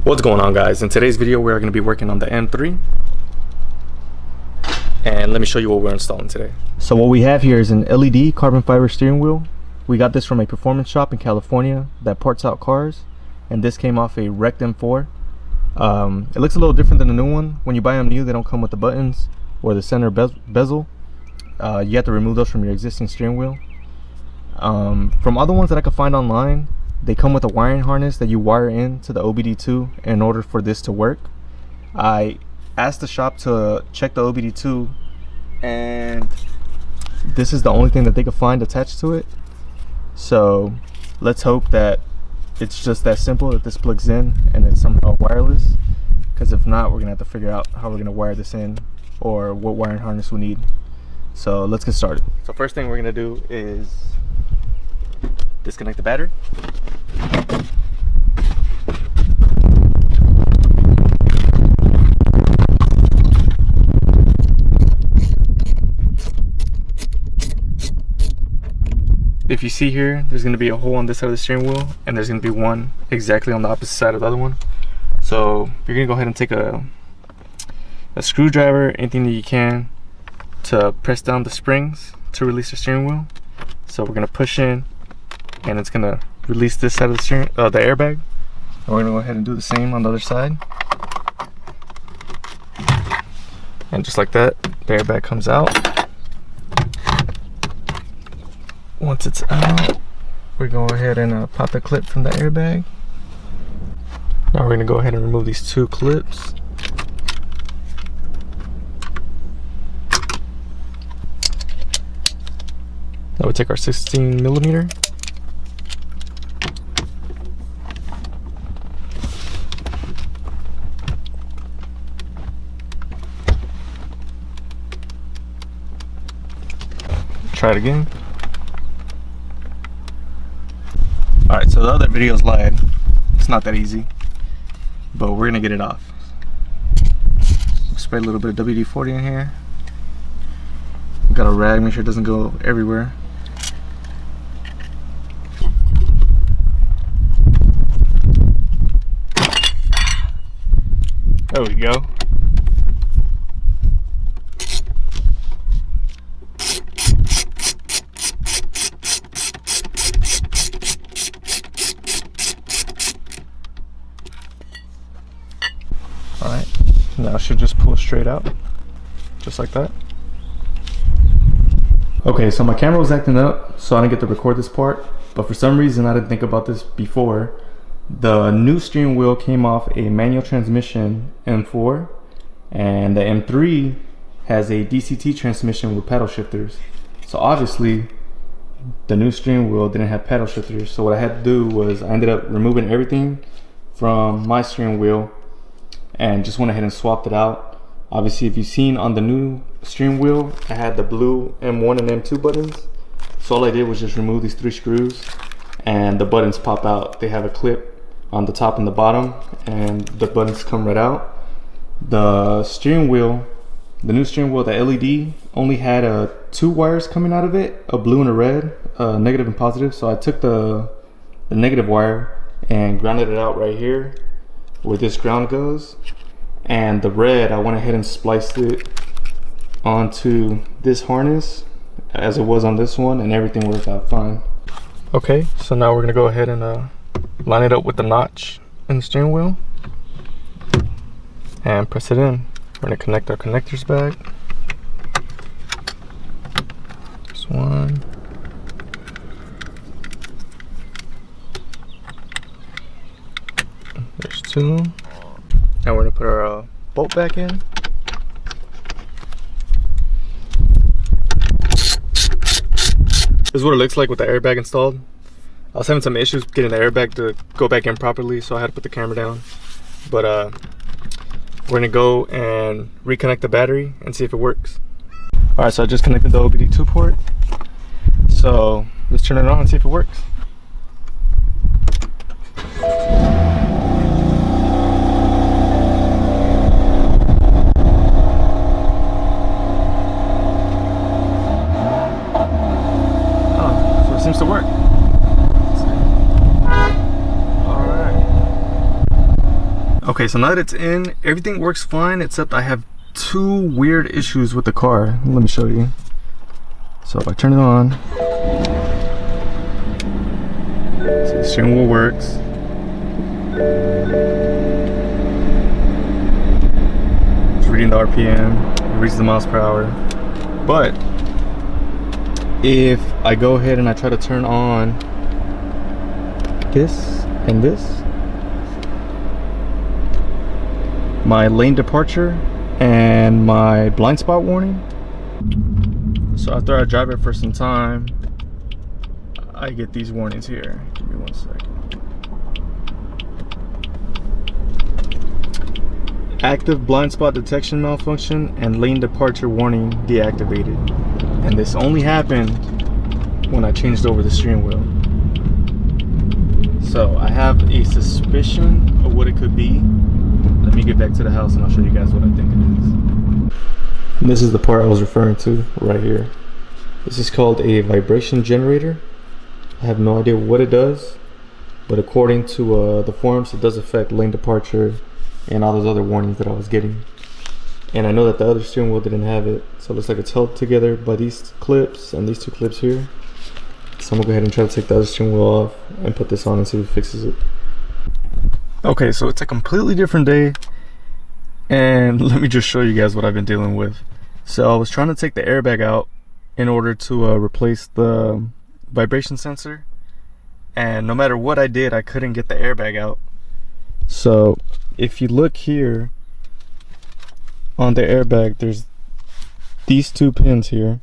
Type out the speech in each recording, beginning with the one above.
What's going on, guys? In today's video we're going to be working on the M3, and let me show you what we're installing today. So what we have here is an LED carbon fiber steering wheel. We got this from a performance shop in California that parts out cars, and this came off a wrecked M4. It looks a little different than the new one. When you buy them new, they don't come with the buttons or the center bezel. You have to remove those from your existing steering wheel. From other ones that I could find online, they come with a wiring harness that you wire into the OBD2 in order for this to work. I asked the shop to check the OBD2, and this is the only thing that they could find attached to it. So let's hope that it's just that simple, that this plugs in and it's somehow wireless, because if not, we're gonna have to figure out how we're gonna wire this in or what wiring harness we need. So let's get started. So first thing we're gonna do is disconnect the battery. If you see here, there's going to be a hole on this side of the steering wheel, and there's going to be one exactly on the opposite side of the other one. So you're going to go ahead and take a screwdriver, anything that you can, to press down the springs to release the steering wheel. So we're going to push in, and it's going to release this side of the the airbag. And we're going to go ahead and do the same on the other side. And just like that, the airbag comes out. Once it's out, we're going to go ahead and pop the clip from the airbag. Now we're going to go ahead and remove these two clips. Now we take our 16mm. Try it again. Alright, so the other videos lied. It's not that easy, but we're gonna get it off. Spray a little bit of WD-40 in here. Got a rag, make sure it doesn't go everywhere. There we go. Alright, now it should just pull straight out, just like that. Okay, so my camera was acting up, so I didn't get to record this part, but for some reason I didn't think about this before. The new steering wheel came off a manual transmission M4, and the M3 has a DCT transmission with paddle shifters. So obviously the new steering wheel didn't have paddle shifters, so what I had to do was I ended up removing everything from my steering wheel and just went ahead and swapped it out. Obviously, if you've seen on the new steering wheel, I had the blue M1 and M2 buttons. So all I did was just remove these 3 screws, and the buttons pop out. They have a clip on the top and the bottom, and the buttons come right out. The steering wheel, the new steering wheel, the LED only had 2 wires coming out of it, a blue and a red, negative and positive. So I took the negative wire and grounded it out right here where this ground goes, and the red I went ahead and spliced it onto this harness as it was on this one, and everything worked out fine. Okay, so now we're gonna go ahead and line it up with the notch in the steering wheel and press it in. We're gonna connect our connectors back. This one. There's 2. Now we're gonna put our bolt back in. This is what it looks like with the airbag installed. I was having some issues getting the airbag to go back in properly, so I had to put the camera down. But we're gonna go and reconnect the battery and see if it works. Alright, so I just connected the OBD2 port. So let's turn it on and see if it works. Seems to work. All right. Okay, so now that it's in, everything works fine except I have two weird issues with the car. Let me show you. So if I turn it on, see the steering wheel works. It's reading the RPM, it reads the miles per hour. But if I go ahead and I try to turn on this and this, my lane departure and my blind spot warning. So after I drive it for some time, I get these warnings here. Give me 1 second. Active blind spot detection malfunction and lane departure warning deactivated. And this only happened when I changed over the steering wheel. So I have a suspicion of what it could be. Let me get back to the house and I'll show you guys what I think it is. And this is the part I was referring to right here. This is called a vibration generator. I have no idea what it does, but according to the forums, it does affect lane departure and all those other warnings that I was getting. And I know that the other steering wheel didn't have it, so it looks like it's held together by these clips and these two clips here. So I'm gonna go ahead and try to take the other steering wheel off and put this on and see if it fixes it. Okay, so it's a completely different day, and let me just show you guys what I've been dealing with. So I was trying to take the airbag out in order to replace the vibration sensor, and no matter what I did, I couldn't get the airbag out. So if you look here on the airbag, there's these two pins here,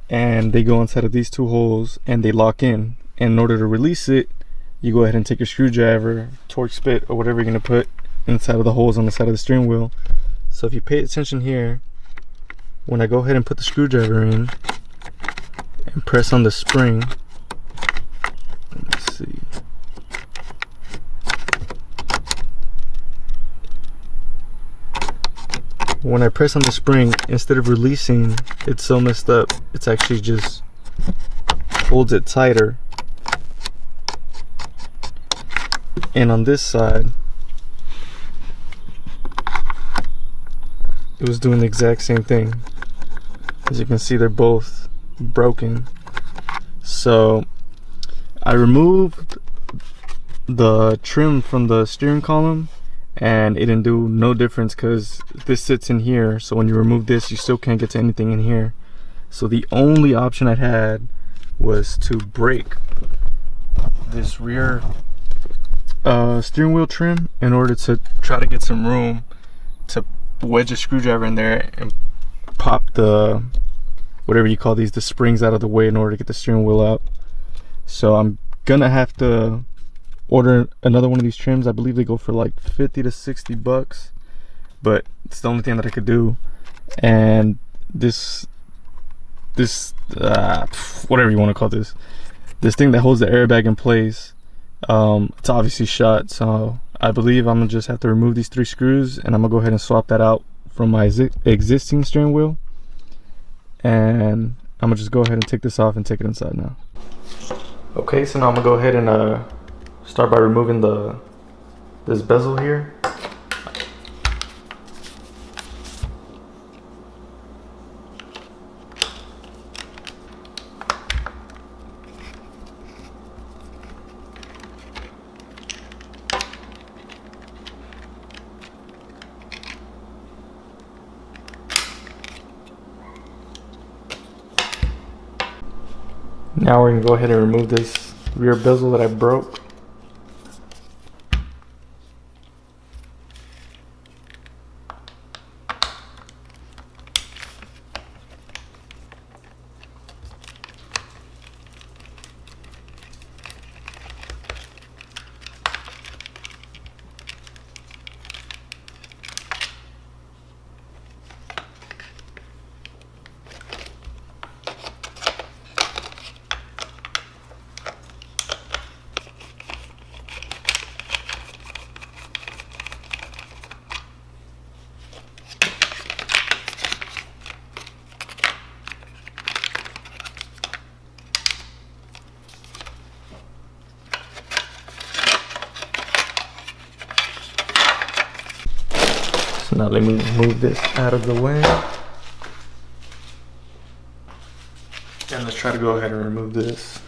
and they go inside of these two holes and they lock in. And in order to release it, you go ahead and take your screwdriver, torque spit, or whatever you're gonna put inside of the holes on the side of the steering wheel. So if you pay attention here, when I go ahead and put the screwdriver in and press on the spring, let's see. When I press on the spring, instead of releasing, it's so messed up, it's actually just holds it tighter. And on this side, it was doing the exact same thing. As you can see, they're both broken. So I removed the trim from the steering column, and it didn't do no difference because this sits in here. So when you remove this, you still can't get to anything in here. So the only option I had was to break this rear steering wheel trim in order to try to get some room to wedge a screwdriver in there and pop the, whatever you call these, the springs out of the way in order to get the steering wheel out. So I'm gonna have to order another one of these trims. I believe they go for like 50 to 60 bucks, but it's the only thing that I could do. And this whatever you want to call this thing that holds the airbag in place, it's obviously shot. So I believe I'm gonna just have to remove these 3 screws, and I'm gonna go ahead and swap that out from my existing steering wheel, and I'm gonna just go ahead and take this off and take it inside now. Okay, so now I'm gonna go ahead and start by removing this bezel here. Now we're gonna go ahead and remove this rear bezel that I broke. So now let me move this out of the way. And let's try to go ahead and remove this.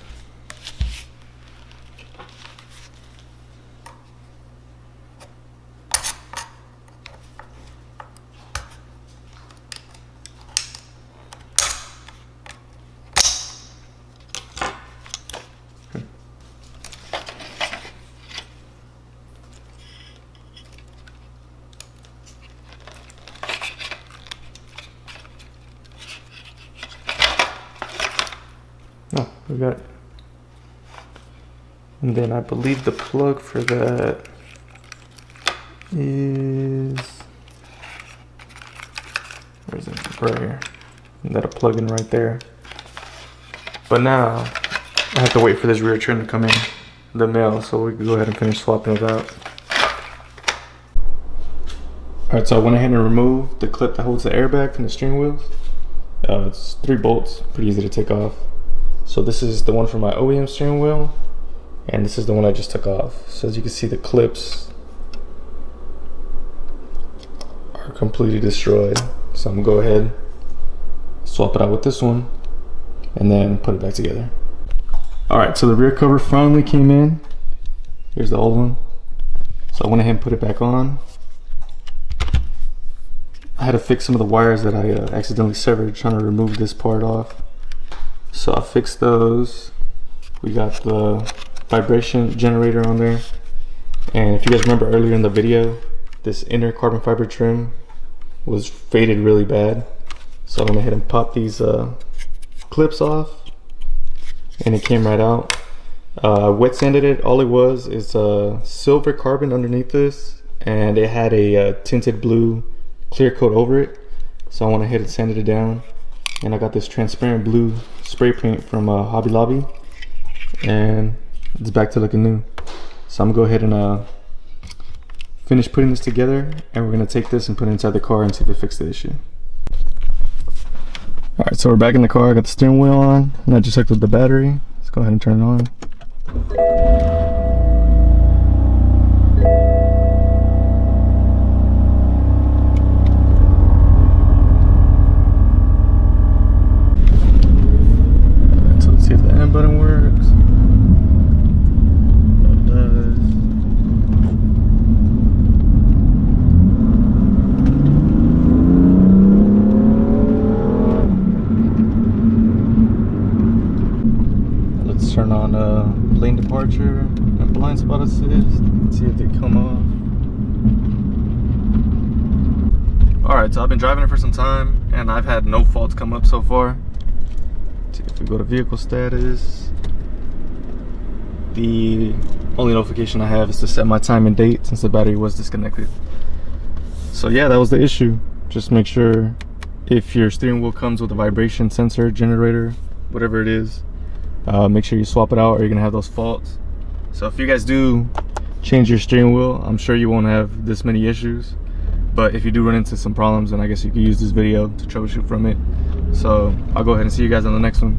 Oh, we got it. And then I believe the plug for that is, where is it? Right here. And that'll plug in right there. But now I have to wait for this rear trim to come in the mail so we can go ahead and finish swapping it out. Alright, so I went ahead and removed the clip that holds the airbag from the steering wheels. It's 3 bolts, pretty easy to take off. So this is the one for my OEM steering wheel, and this is the one I just took off. So as you can see, the clips are completely destroyed. So I'm gonna go ahead, swap it out with this one, and then put it back together. Alright, so the rear cover finally came in. Here's the old one. So I went ahead and put it back on. I had to fix some of the wires that I accidentally severed trying to remove this part off. So I fixed those. We got the vibration generator on there. And if you guys remember earlier in the video, this inner carbon fiber trim was faded really bad. So I went ahead and popped these clips off, and it came right out. Wet sanded it. All it was is silver carbon underneath this, and it had a tinted blue clear coat over it. So I went ahead and sanded it down, and I got this transparent blue spray paint from Hobby Lobby, and it's back to looking new. So I'm gonna go ahead and finish putting this together, and we're gonna take this and put it inside the car and see if it fixed the issue. Alright, so we're back in the car. I got the steering wheel on, and I just hooked up the battery. Let's go ahead and turn it on. Button works. It does. Let's turn on lane departure and blind spot assist. Let's see if they come off. Alright, so I've been driving it for some time, and I've had no faults come up so far. If we go to vehicle status, the only notification I have is to set my time and date since the battery was disconnected. So yeah, that was the issue. Just make sure if your steering wheel comes with a vibration sensor, generator, whatever it is, make sure you swap it out or you're gonna have those faults. So if you guys do change your steering wheel, I'm sure you won't have this many issues. But if you do run into some problems, then I guess you can use this video to troubleshoot from it. So I'll go ahead and see you guys on the next one.